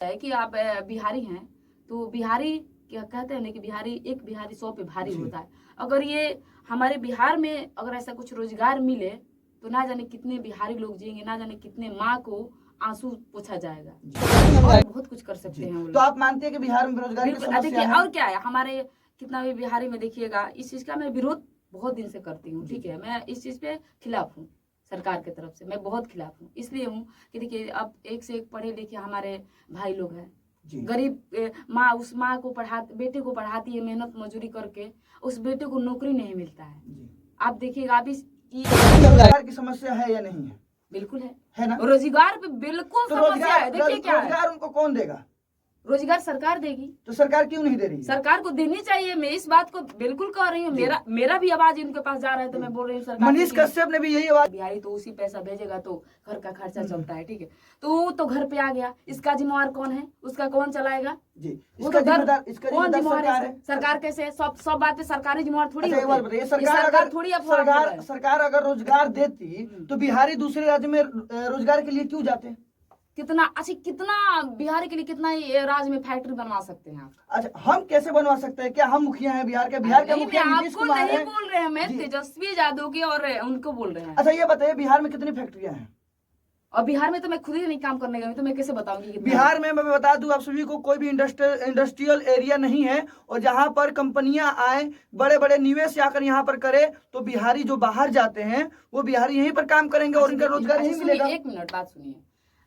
है कि आप बिहारी हैं तो बिहारी क्या कहते हैं ना कि बिहारी एक बिहारी 100 पे भारी होता है। अगर ये हमारे बिहार में अगर ऐसा कुछ रोजगार मिले तो ना जाने कितने बिहारी लोग जिएंगे, ना जाने कितने माँ को आंसू पोछा जाएगा और बहुत कुछ कर सकते हैं वो लोग। तो आप मानते हैं कि बिहार में बेरोजगारी की समस्या देखिए है? और क्या है, हमारे कितना भी बिहारी में देखिएगा, इस चीज का मैं विरोध बहुत दिन से करती हूँ। ठीक है, मैं इस चीज पे खिलाफ हूँ, सरकार की तरफ से मैं बहुत खिलाफ हूँ। इसलिए हूँ कि देखिए अब एक से एक पढ़े लिखे हमारे भाई लोग हैं, गरीब माँ उस माँ को बेटे को पढ़ाती है मेहनत मजदूरी करके, उस बेटे को नौकरी नहीं मिलता है। आप देखिएगा आप रोजगार की समस्या है या नहीं है? बिल्कुल है ना? रोजगार पे बिल्कुल तो समस्या है। देखिए क्या है, रोजगार उनको कौन देगा? रोजगार सरकार देगी। तो सरकार क्यों नहीं दे रही है? सरकार को देनी चाहिए, मैं इस बात को बिल्कुल कह रही हूँ। मेरा भी आवाज इनके पास जा रहा है तो मैं बोल रही हूँ सरकार। मनीष कश्यप ने भी यही आवाज। बिहारी तो उसी पैसा भेजेगा तो घर का खर्चा चलता है। ठीक है, तो घर पे आ गया, इसका जिम्मेवार कौन है, उसका कौन चलाएगा? जी, वो तो कौन जिम्मेदार है? सरकार कैसे? सब बात पे सरकारी जिम्मेवार थोड़ी होती है। सरकार अगर रोजगार देती तो बिहारी दूसरे राज्य में रोजगार के लिए क्यों जाते? कितना बिहार के लिए कितना राज्य में फैक्ट्री बनवा सकते हैं आप? अच्छा, हम कैसे बनवा सकते हैं? क्या हम मुखिया हैं बिहार के? बिहार के मुखिया नीतीश कुमार हैं। नहीं बोल रहे हैं, मैं तेजस्वी यादव की और उनको बोल रहे हैं। अच्छा ये बताइए, बिहार में कितनी फैक्ट्रियां हैं? और बिहार में तो मैं खुद ही नहीं काम करने गई तो मैं कैसे बताऊंगी? बिहार में मैं बता दूं आप सभी को, कोई भी इंडस्ट्रियल एरिया नहीं है, और जहां पर कंपनियां आए, बड़े बड़े निवेश आकर यहाँ पर करे, तो बिहारी जो बाहर जाते हैं वो बिहारी यहीं पर काम करेंगे और इनका रोजगार यहीं मिलेगा। एक मिनट बात सुनिए,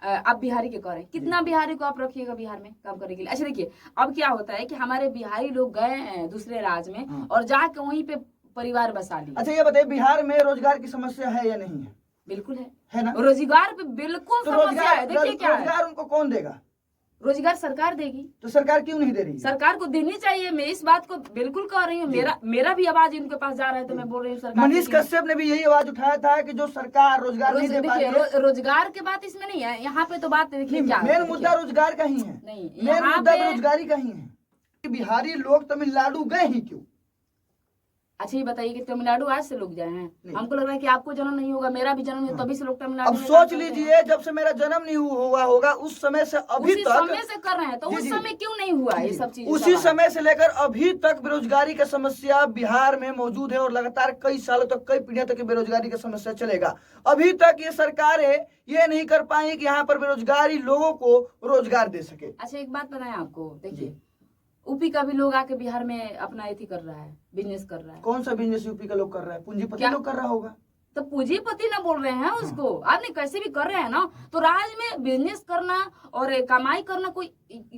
आप बिहारी के कह रहे हैं, कितना बिहारी को आप रखिएगा बिहार में काम करने के लिए? अच्छा देखिए, अब क्या होता है कि हमारे बिहारी लोग गए दूसरे राज्य में और जाके वहीं पे परिवार बसा लिए। अच्छा ये बताइए, बिहार में रोजगार की समस्या है या नहीं है? बिल्कुल है ना? रोजगार पे बिल्कुल समस्या है। देखिए क्या है, रोजगार उनको कौन देगा? रोजगार सरकार देगी। तो सरकार क्यों नहीं दे रही? सरकार को देनी चाहिए, मैं इस बात को बिल्कुल कह रही हूँ। मेरा भी आवाज इनके पास जा रहा है तो मैं बोल रही हूँ सरकार। मनीष कश्यप ने भी यही आवाज उठाया था कि जो सरकार रोजगार नहीं दे पाती है। रोजगार की बात इसमें नहीं है, यहाँ पे तो बात देखिए क्या मेन मुद्दा रोजगार का ही है। नहीं, मेन मुद्दा बेरोजगारी का ही है। बिहारी लोग तमिलनाडु गए ही क्यों? अच्छा ये बताइए कि तमिलनाडु आज से लोग जाए हैं? हमको लग रहा है कि आपको जन्म नहीं होगा, मेरा भी जन्म है, तभी से लोग तमिलनाडु। अब सोच लीजिए, जब से मेरा जन्म नहीं हुआ होगा उस समय से अभी तक समय से कर रहे हैं, तो उस समय क्यों नहीं हुआ ये सब चीज? उसी समय से लेकर अभी तक बेरोजगारी का समस्या बिहार में मौजूद है और लगातार कई सालों तक, कई पीढ़ियों तक बेरोजगारी का समस्या चलेगा। अभी तक ये सरकारें ये नहीं कर पाई कि यहाँ पर बेरोजगारी लोगों को रोजगार दे सके। अच्छा एक बात बताएं आपको, देखिए यूपी का भी लोग आके बिहार में अपना एथी कर रहा है, बिजनेस कर रहा है। कौन सा बिजनेस यूपी का लोग कर रहा है? पूंजीपति लोग कर रहा होगा। तो पूंजीपति ना बोल रहे हैं उसको, आप नहीं कैसे भी कर रहे हैं ना, तो राज्य में बिजनेस करना और कमाई करना कोई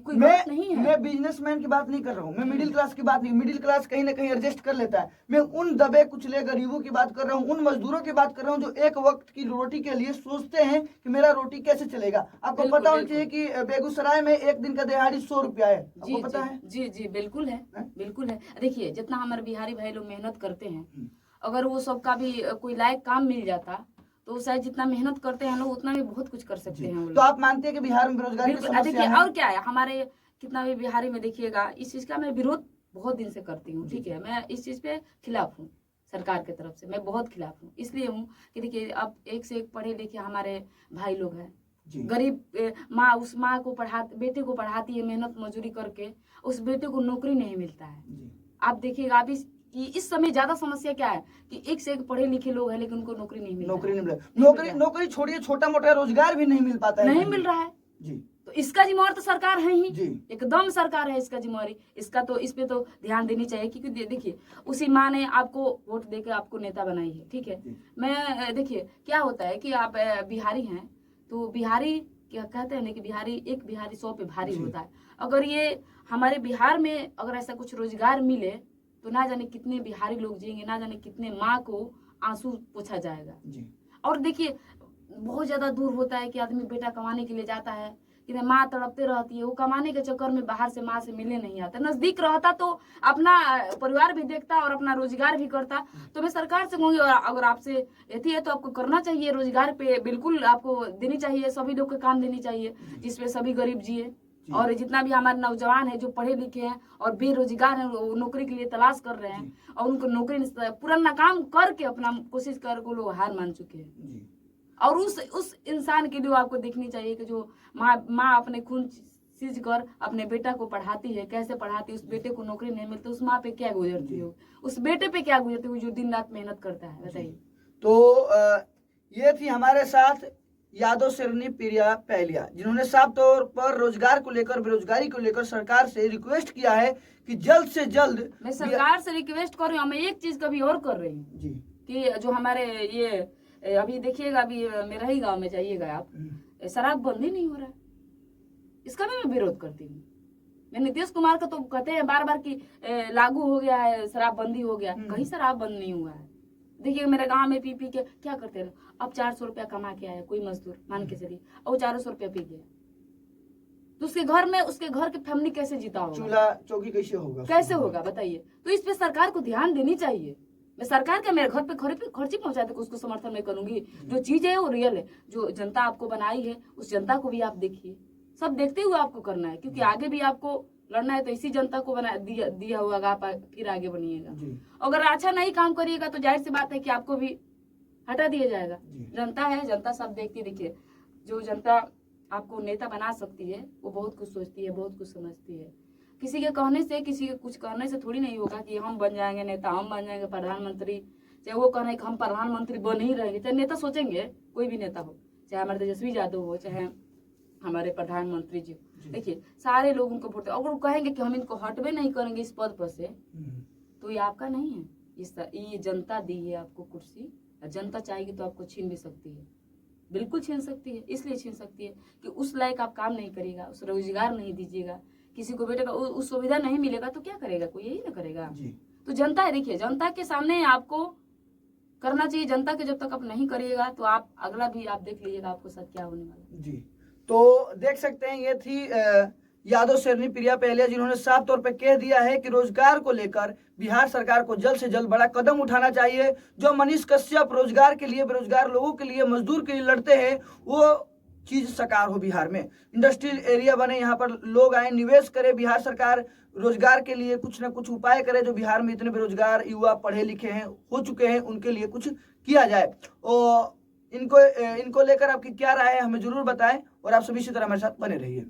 बात नहीं है। मैं बिजनेसमैन की बात नहीं कर रहा हूँ, मैं मिडिल क्लास की बात नहीं। मिडिल क्लास कहीं ना कहीं एडजस्ट कर लेता है। मैं उन दबे कुचले गरीबों की बात कर रहा हूँ, उन मजदूरों की बात कर रहा हूँ जो एक वक्त की रोटी के लिए सोचते हैं कि मेरा रोटी कैसे चलेगा। आपको पता होना चाहिए कि बेगूसराय में एक दिन का दिहाड़ी 100 रुपया है, आपको पता है? जी बिल्कुल है, बिल्कुल है। देखिए जितना हमारे बिहारी भाई लोग मेहनत करते हैं, अगर वो सबका भी कोई लायक काम मिल जाता तो शायद जितना मेहनत करते हैं लोग उतना भी बहुत कुछ कर सकते हैं। तो आप मानते हैं कि बिहार में बेरोजगारी की समस्या है? और क्या है, हमारे कितना भी बिहारी में देखिएगा, इस चीज का मैं विरोध बहुत दिन से करती हूँ। ठीक है, मैं इस चीज पे खिलाफ हूँ, सरकार की तरफ से मैं बहुत खिलाफ हूँ। इसलिए हूँ कि देखिए अब एक से एक पढ़े लिखे हमारे भाई लोग हैं, गरीब माँ उस माँ को बेटे को पढ़ाती है मेहनत मजदूरी करके, उस बेटे को नौकरी नहीं मिलता है। आप देखिएगा आप इस समय ज्यादा समस्या क्या है कि एक से एक पढ़े लिखे लोग हैं लेकिन उनको नौकरी नहीं मिल रहा। नौकरी छोड़िए, छोटा मोटा रोजगार भी नहीं मिल पाता है, नहीं मिल रहा है जी। तो इसका जिम्मेवार तो सरकार है ही जी, एकदम सरकार है इसका जिम्मेवारी। इसका तो इस पे तो ध्यान देनी चाहिए, क्योंकि देखिए उसी माँ ने आपको वोट देकर आपको नेता बनाई है। ठीक है, मैं देखिए क्या होता है कि आप बिहारी हैं तो बिहारी क्या कहते हैं ना कि बिहारी एक बिहारी 100 पे भारी होता है। अगर ये हमारे बिहार में अगर ऐसा कुछ रोजगार मिले तो ना जाने कितने बिहारी लोग जिएंगे, ना जाने कितने माँ को आंसू पोछा जाएगा जी। और देखिए बहुत ज्यादा दूर होता है कि आदमी बेटा कमाने के लिए जाता है कि माँ तड़पते रहती है, वो कमाने के चक्कर में बाहर से माँ से मिलने नहीं आता। नजदीक रहता तो अपना परिवार भी देखता और अपना रोजगार भी करता। तो मैं सरकार से कहूंगी अगर आपसे यदि है तो आपको करना चाहिए, रोजगार पे बिल्कुल आपको देनी चाहिए, सभी लोग को काम देनी चाहिए जिसपे सभी गरीब जिए। और जितना भी हमारे नौजवान है जो पढ़े लिखे हैं और बेरोजगार हैं, वो नौकरी के लिए तलाश कर रहे हैं और उनको नौकरी पूरा नाकाम करके अपना कोशिश करके लोग हार मान चुके हैं। और उस इंसान के लिए आपको देखनी चाहिए कि जो माँ अपने खून सीज कर अपने बेटा को पढ़ाती है, कैसे पढ़ाती है, उस बेटे को नौकरी नहीं मिलती, उस माँ पे क्या गुजरती हो, उस बेटे पे क्या गुजरती हो जो दिन रात मेहनत करता है, बताइए। तो ये थी हमारे साथ यादव शेरनी प्रिया पहलिया, जिन्होंने साफ तौर पर रोजगार को लेकर, बेरोजगारी को लेकर सरकार से रिक्वेस्ट किया है कि जल्द से जल्द। मैं सरकार से रिक्वेस्ट कर रही हूँ, मैं एक चीज कभी और कर रही हूँ जी कि जो हमारे ये अभी देखिएगा, अभी मेरा ही गांव में जाइएगा आप, शराब बंद ही नहीं हो रहा है, इसका भी मैं विरोध करती हूँ। मैं नीतीश कुमार का तो कहते हैं बार बार कि लागू हो गया है, शराब बंदी हो गया, कहीं शराब बंद नहीं हुआ है। देखिए मेरे गांव में पी पी के क्या करते हैं, अब 400 रुपया कमा के आया कोई मजदूर, मान के चलिए, और 400 रुपया पी गया, तो उसके घर में, उसके घर की फैमिली कैसे जीता होगा, चूल्हा चौकी कैसे होगा, कैसे होगा, बताइए। तो इस पे सरकार को ध्यान देनी चाहिए। मैं सरकार के मेरे घर पे खर्ची पहुंचाते उसको समर्थन में करूंगी। जो चीज है वो रियल है, जो जनता आपको बनाई है उस जनता को भी आप देखिए, सब देखते हुए आपको करना है, क्योंकि आगे भी आपको लड़ना है, तो इसी जनता को बना दिया हुआ, आप फिर आगे बनिएगा। अगर अच्छा नहीं काम करिएगा तो जाहिर सी बात है कि आपको भी हटा दिया जाएगा। जनता है, जनता सब देखती। देखिए जो जनता आपको नेता बना सकती है वो बहुत कुछ सोचती है, बहुत कुछ समझती है। किसी के कहने से, किसी के कुछ कहने से थोड़ी नहीं होगा कि हम बन जाएंगे नेता, हम बन जाएंगे प्रधानमंत्री। चाहे वो कहना है कि हम प्रधानमंत्री बन ही रहेंगे, चाहे नेता सोचेंगे, कोई भी नेता हो, चाहे हमारे तेजस्वी यादव हो, चाहे हमारे प्रधानमंत्री जी, देखिए सारे लोग उनको वोट, अगर वो कहेंगे कि हम इनको हटवे नहीं करेंगे इस पद पर से, तो ये आपका नहीं है। ये जनता दी है आपको कुर्सी, जनता चाहेगी तो आपको छीन भी सकती है, बिल्कुल छीन सकती है। इसलिए छीन सकती है कि उस लायक आप काम नहीं करेगा, उस रोजगार नहीं दीजिएगा, किसी को बेटे का उस सुविधा नहीं मिलेगा तो क्या करेगा, कोई यही ना करेगा। तो जनता है, देखिए जनता के सामने आपको करना चाहिए। जनता के जब तक आप नहीं करिएगा तो आप अगला भी आप देख लीजिएगा आपको साथ क्या होने वाला जी। तो देख सकते हैं ये थी यादव शेरनी प्रिया पहलिया, जिन्होंने साफ तौर पर कह दिया है कि रोजगार को लेकर बिहार सरकार को जल्द से जल्द बड़ा कदम उठाना चाहिए। जो मनीष कश्यप रोजगार के लिए, बेरोजगार लोगों के लिए, मजदूर के लिए लड़ते हैं, वो चीज साकार हो बिहार में। इंडस्ट्रियल एरिया बने, यहाँ पर लोग आए, निवेश करे, बिहार सरकार रोजगार के लिए कुछ न कुछ उपाय करे। जो बिहार में इतने बेरोजगार युवा पढ़े लिखे हैं, हो चुके हैं, उनके लिए कुछ किया जाए। और इनको लेकर आपकी क्या राय है हमें जरूर बताएं, और आप सभी इसी तरह हमारे साथ बने रहिए।